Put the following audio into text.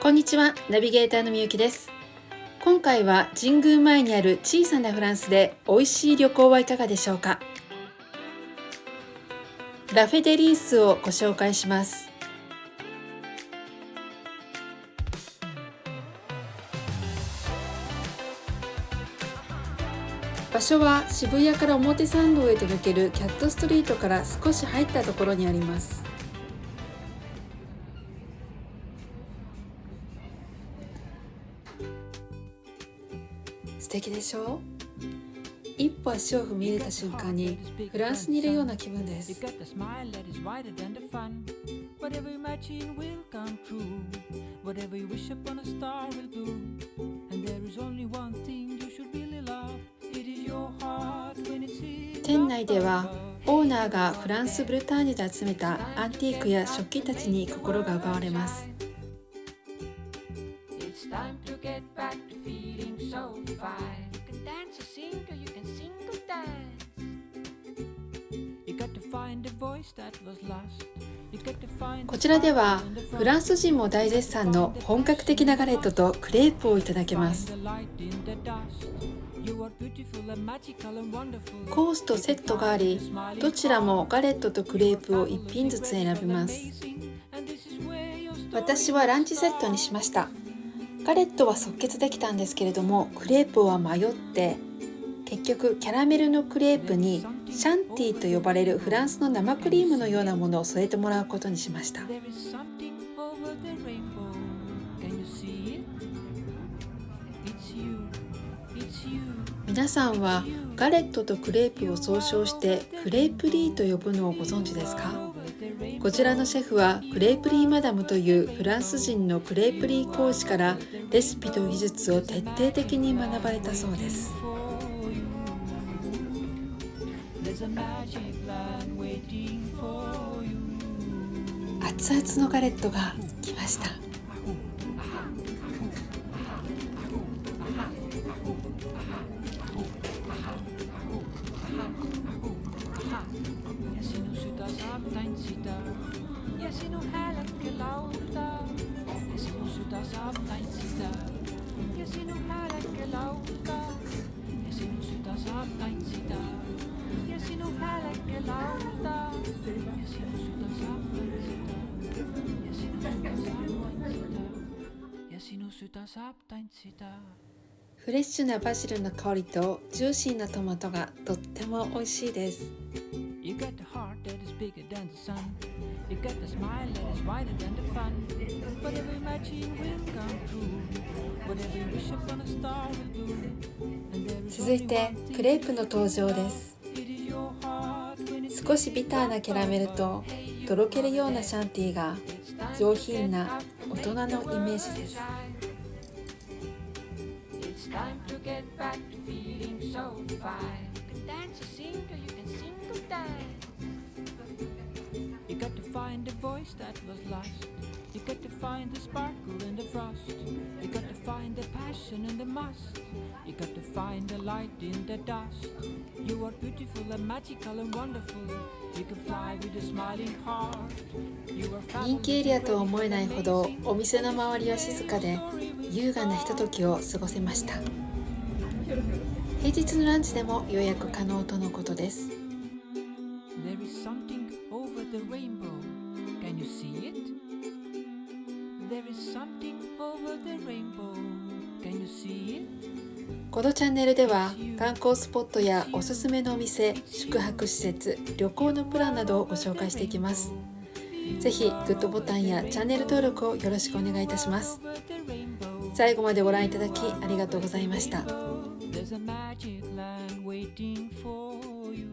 こんにちは、ナビゲーターのみゆきです。今回は神宮前にある小さなフランスで美味しい旅行はいかがでしょうか。ラフェデリースをご紹介します。場所は渋谷から表参道へと抜けるキャットストリートから少し入ったところにあります。素敵でしょう。一歩足を踏み入れた瞬間にフランスにいるような気分です。店内ではオーナーがフランス・ブルターニュで集めたアンティークや食器たちに心が奪われます。こちらではフランス人も大絶賛の本格的なガレットとクレープをいただけます。コースとセットがあり、どちらもガレットとクレープを1品ずつ選べます。私はランチセットにしました。ガレットは即決できたんですけれども、クレープは迷って結局キャラメルのクレープにシャンティーと呼ばれるフランスの生クリームのようなものを添えてもらうことにしました。皆さんはガレットとクレープを総称してクレープリーと呼ぶのをご存知ですか？こちらのシェフはクレープリーマダムというフランス人のクレープリー講師からレシピと技術を徹底的に学ばれたそうです。熱々のガレットが来ました。フレッシュなバジルの香りとジューシーなトマトがとっても美味しいです。続いてクレープの登場です。少しビターなキャラメルととろけるようなシャンティーが上品な大人のイメージです。人気エリアとは思えないほどお店の周りは静かで優雅なひとときを過ごせました。平日のランチでも予約可能とのことです。このチャンネルでは観光スポットやおすすめのお店、宿泊施設、旅行のプランなどをご紹介していきます。ぜひグッドボタンやチャンネル登録をよろしくお願いいたします。最後までご覧いただきありがとうございました。There's a magic land waiting for you.